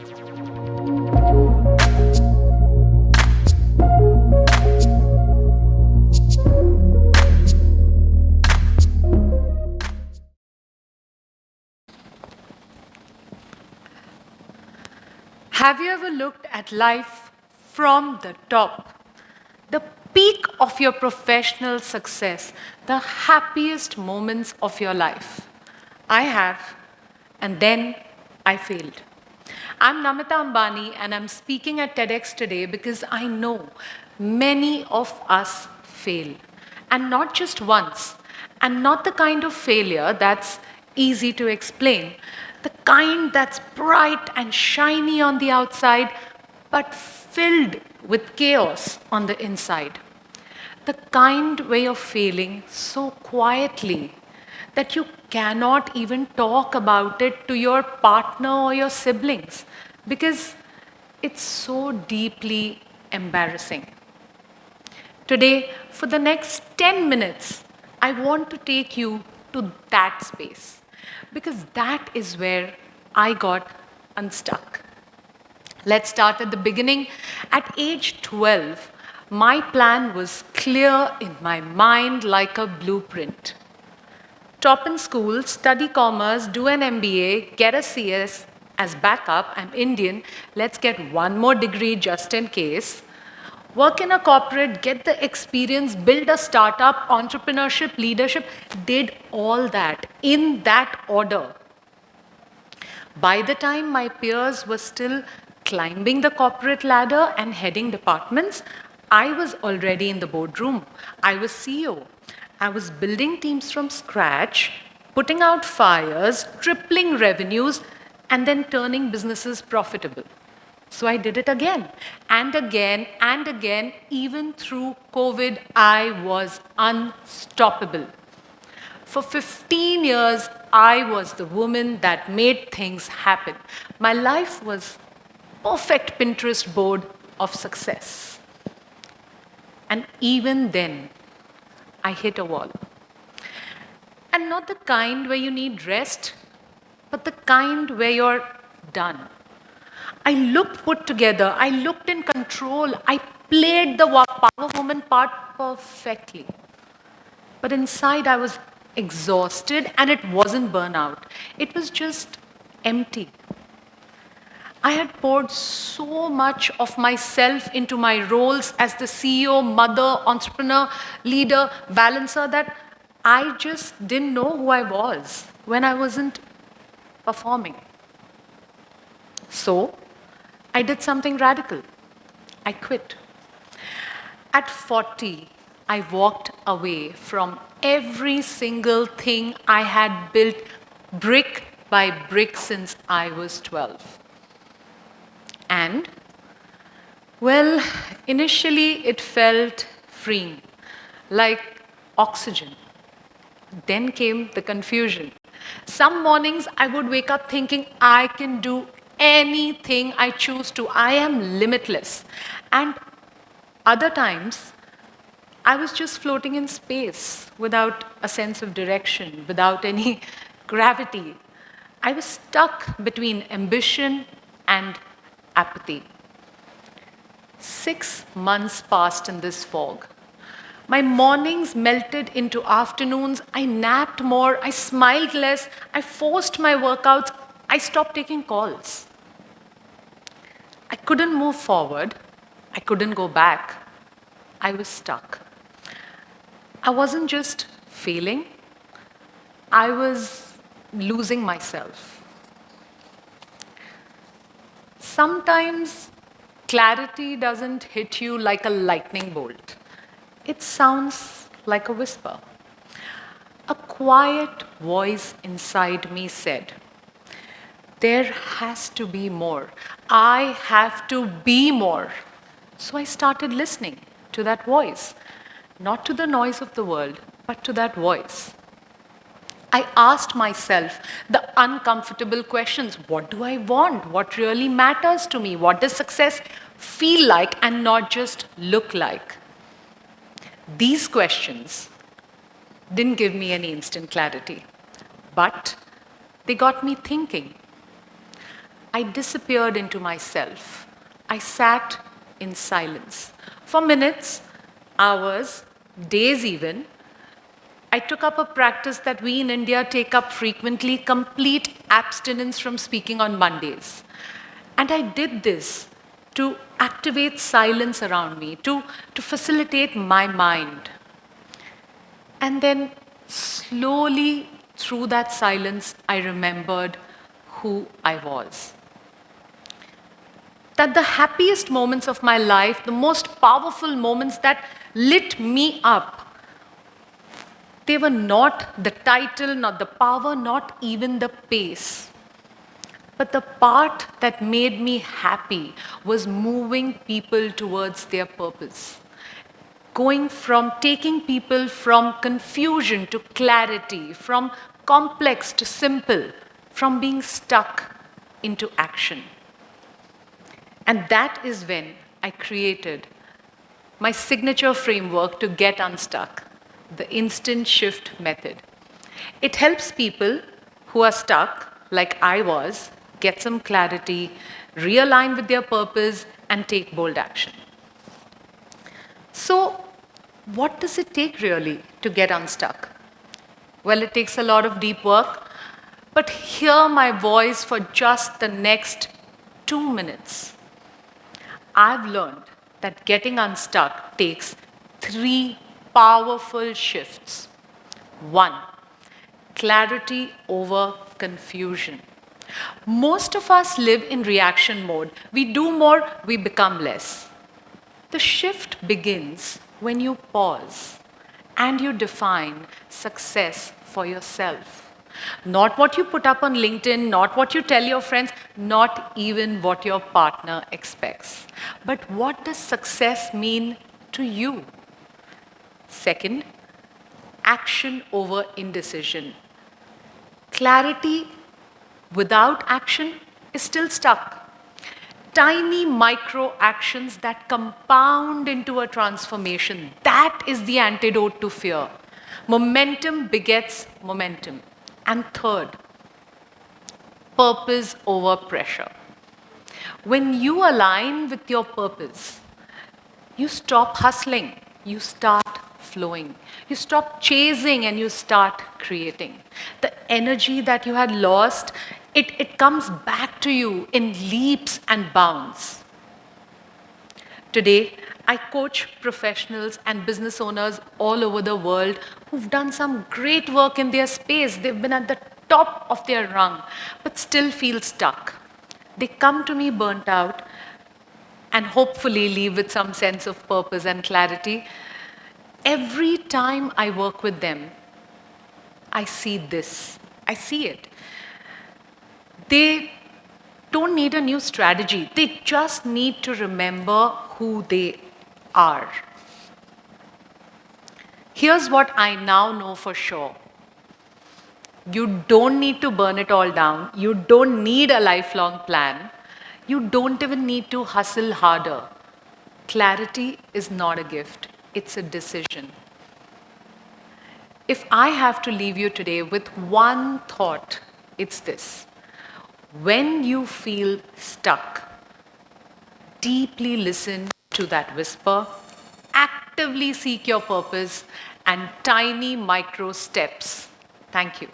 Have you ever looked at life from the top? The peak of your professional success, the happiest moments of your life. I have, and then I failed. I'm Namita Ambani, and I'm speaking at TEDx today because I know many of us fail. And not just once, and not the kind of failure that's easy to explain, the kind that's bright and shiny on the outside, but filled with chaos on the inside. The kind way of failing so quietly that you cannot even talk about it to your partner or your siblings because it's so deeply embarrassing. Today, for the next 10 minutes, I want to take you to that space because that is where I got unstuck. Let's start at the beginning. At age 12, my plan was clear in my mind like a blueprint. Top in school, study commerce, do an MBA, get a CS as backup. I'm Indian. Let's get one more degree just in case. Work in a corporate, get the experience, build a startup, entrepreneurship, leadership, did all that in that order. By the time my peers were still climbing the corporate ladder and heading departments, I was already in the boardroom. I was CEO. I was building teams from scratch, putting out fires, tripling revenues, and then turning businesses profitable. So I did it again and again and again. Even through COVID, I was unstoppable. For 15 years, I was the woman that made things happen. My life was perfect Pinterest board of success. And even then, I hit a wall. And not the kind where you need rest, but the kind where you're done. I looked put together, I looked in control, I played the power woman part perfectly. But inside, I was exhausted, and it wasn't burnout. It was just empty. I had poured so much of myself into my roles as the CEO, mother, entrepreneur, leader, balancer that I just didn't know who I was when I wasn't performing. So, I did something radical. I quit. At 40, I walked away from every single thing I had built brick by brick since I was 12. And, well, initially it felt freeing, like oxygen. Then came the confusion. Some mornings I would wake up thinking I can do anything I choose to. I am limitless. And other times, I was just floating in space without a sense of direction, without any gravity. I was stuck between ambition and apathy. 6 months passed in this fog. My mornings melted into afternoons. I napped more. I smiled less. I forced my workouts. I stopped taking calls. I couldn't move forward. I couldn't go back. I was stuck. I wasn't just failing, I was losing myself. Sometimes clarity doesn't hit you like a lightning bolt, it sounds like a whisper. A quiet voice inside me said, there has to be more. I have to be more. So I started listening to that voice, not to the noise of the world, but to that voice. I asked myself the uncomfortable questions. What do I want? What really matters to me? What does success feel like and not just look like? These questions didn't give me any instant clarity, but they got me thinking. I disappeared into myself. I sat in silence. For minutes, hours, days even, I took up a practice that we in India take up frequently, complete abstinence from speaking on Mondays. And I did this to activate silence around me, to facilitate my mind. And then slowly through that silence, I remembered who I was. That the happiest moments of my life, the most powerful moments that lit me up, they were not the title, not the power, not even the pace. But the part that made me happy was moving people towards their purpose. Going from taking people from confusion to clarity, from complex to simple, from being stuck into action. And that is when I created my signature framework to get unstuck, the instant shift method. It helps people who are stuck, like I was, get some clarity, realign with their purpose, and take bold action. So, what does it take really to get unstuck? Well, it takes a lot of deep work, but hear my voice for just the next 2 minutes. I've learned that getting unstuck takes 3 powerful shifts. 1, clarity over confusion. Most of us live in reaction mode. We do more, we become less. The shift begins when you pause and you define success for yourself. Not what you put up on LinkedIn, not what you tell your friends, not even what your partner expects. But what does success mean to you? Second, action over indecision. Clarity without action is still stuck. Tiny micro actions that compound into a transformation. That is the antidote to fear. Momentum begets momentum. And third, purpose over pressure. When you align with your purpose, you stop hustling, you start flowing. You stop chasing and you start creating. The energy that you had lost, it comes back to you in leaps and bounds. Today, I coach professionals and business owners all over the world who've done some great work in their space. They've been at the top of their rung, but still feel stuck. They come to me burnt out and hopefully leave with some sense of purpose and clarity. Every time I work with them, I see this. I see it. They don't need a new strategy. They just need to remember who they are. Here's what I now know for sure. You don't need to burn it all down. You don't need a lifelong plan. You don't even need to hustle harder. Clarity is not a gift. It's a decision. If I have to leave you today with one thought, it's this. When you feel stuck, deeply listen to that whisper, actively seek your purpose, and tiny micro steps. Thank you.